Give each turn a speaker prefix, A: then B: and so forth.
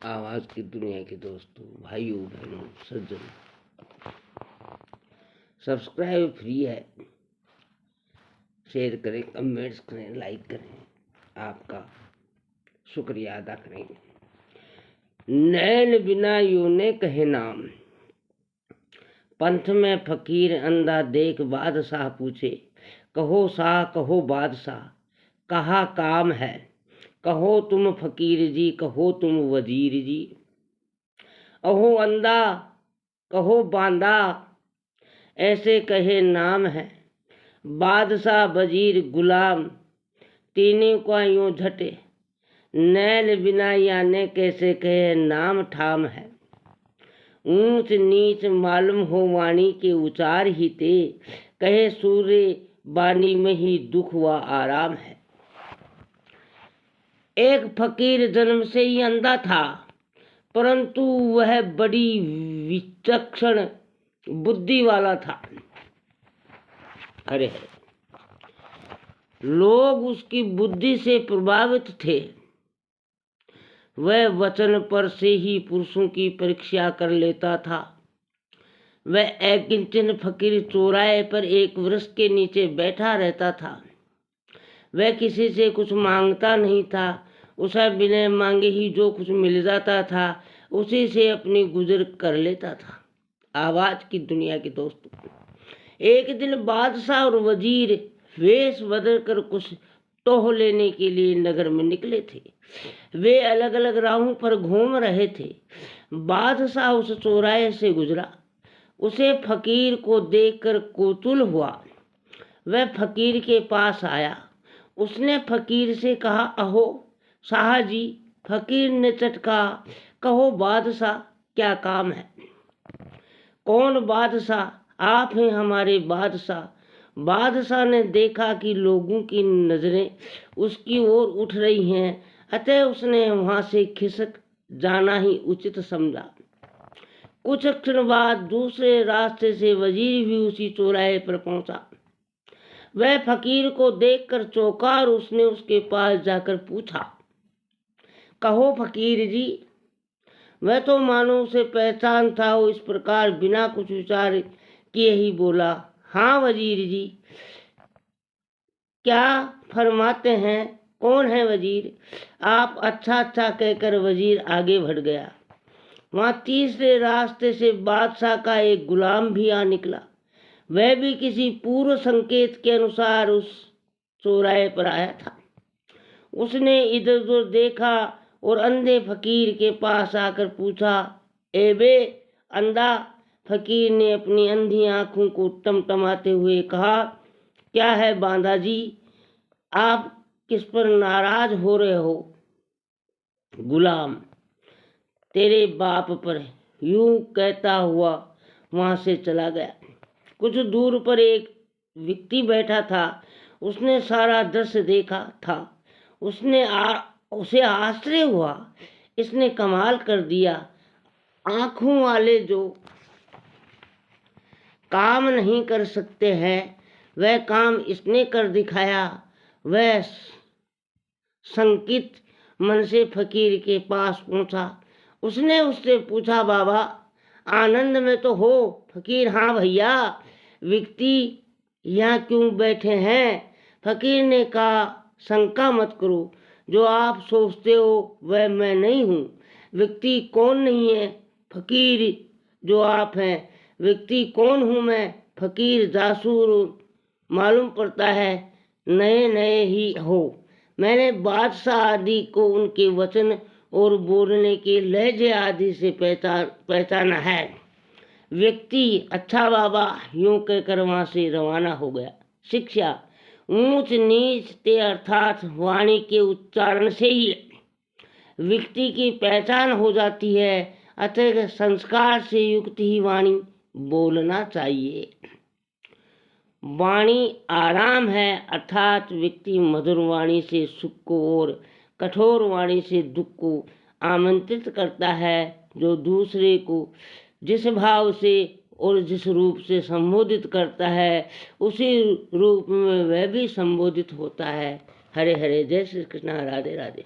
A: आवाज़ की दुनिया के दोस्तों, भाइयों बहनों, सज्जनों, सब्सक्राइब फ्री है। शेयर करें, कमेंट्स करें, लाइक करें, आपका शुक्रिया अदा करेंगे। नैन बिना यूं ने कहे नाम, पंथ में फकीर अंधा देख बादशाह पूछे, कहो शाह कहो बादशाह कहा काम है, कहो तुम फकीर जी कहो तुम वजीर जी। अहो अंधा कहो बांदा ऐसे कहे नाम है, बादशाह वजीर गुलाम तीनों का यूं झटे, नैल बिना याने कैसे कहे नाम ठाम है। ऊंच नीच मालूम हो वाणी के उचार ही ते, कहे सूर्य वाणी में ही दुख व आराम है। एक फकीर जन्म से ही अंधा था, परंतु वह बड़ी विचक्षण बुद्धि वाला था। अरे लोग उसकी बुद्धि से प्रभावित थे। वह वचन पर से ही पुरुषों की परीक्षा कर लेता था। वह एक किंचन फकीर चौराहे पर एक वृक्ष के नीचे बैठा रहता था। वह किसी से कुछ मांगता नहीं था। उसे बिना मांगे ही जो कुछ मिल जाता था उसी से अपनी गुजर कर लेता था। आवाज की दुनिया के दोस्तों, एक दिन बादशाह और वजीर वेश बदल कर कुछ टोह लेने के लिए नगर में निकले थे। वे अलग अलग राहों पर घूम रहे थे। बादशाह उस चौराहे से गुजरा। उसे फकीर को देखकर कौतूहल हुआ। वह फकीर के पास आया। उसने फकीर से कहा, अहो शाह जी। फकीर ने चटका, कहो बादशाह क्या काम है। कौन बादशाह? आप हैं हमारे बादशाह। बादशाह ने देखा कि लोगों की नजरें उसकी ओर उठ रही हैं, अतः उसने वहां से खिसक जाना ही उचित समझा। कुछ क्षण बाद दूसरे रास्ते से वजीर भी उसी चौराहे पर पहुंचा। वह फकीर को देखकर चौंका और उसने उसके पास जाकर पूछा, कहो फकीर जी। वह तो मानो उसे पहचान था। वो इस प्रकार बिना कुछ विचार किए ही बोला, हाँ वजीर जी, क्या फरमाते हैं? कौन है वजीर? आप? अच्छा अच्छा कहकर वजीर आगे बढ़ गया। वहां तीसरे रास्ते से बादशाह का एक गुलाम भी आ निकला। वह भी किसी पूर्व संकेत के अनुसार उस चौराहे पर आया था। उसने इधर उधर देखा और अंधे फकीर के पास आकर पूछा, ए बे अंधा। फकीर ने अपनी अंधी आंखों को टमटमाते हुए कहा, क्या है बांधा जी, आप किस पर नाराज हो रहे हो? गुलाम, तेरे बाप पर। यूं कहता हुआ वहां से चला गया। कुछ दूर पर एक व्यक्ति बैठा था। उसने सारा दृश्य देखा था। उसे आश्चर्य हुआ। इसने कमाल कर दिया। आंखों वाले जो काम नहीं कर सकते हैं वह काम इसने कर दिखाया। वह शंकित मन से फकीर के पास पहुंचा। उसने उससे पूछा, बाबा आनंद में तो हो? फकीर, हाँ भैया। व्यक्ति, यहाँ क्यों बैठे हैं? फकीर ने कहा, शंका मत करो, जो आप सोचते हो वह मैं नहीं हूँ। व्यक्ति कौन नहीं है? फकीर जो आप हैं। व्यक्ति कौन हूँ मैं? फकीर जासूर मालूम पड़ता है नए नए ही हो। मैंने बादशाह आदि को उनके वचन और बोलने के लहजे आदि से पहचाना है। व्यक्ति, अच्छा बाबा, यूं कहकर वहां से रवाना हो गया। शिक्षा, ऊंच नीच ते अर्थात वाणी के उच्चारण से ही व्यक्ति की पहचान हो जाती है। अतः संस्कार से युक्त ही वाणी बोलना चाहिए। वाणी आराम है, अर्थात व्यक्ति मधुर वाणी से सुख को और कठोर वाणी से दुख को आमंत्रित करता है। जो दूसरे को जिस भाव से और जिस रूप से संबोधित करता है उसी रूप में वह भी संबोधित होता है। हरे हरे, जय श्री कृष्ण, राधे राधे।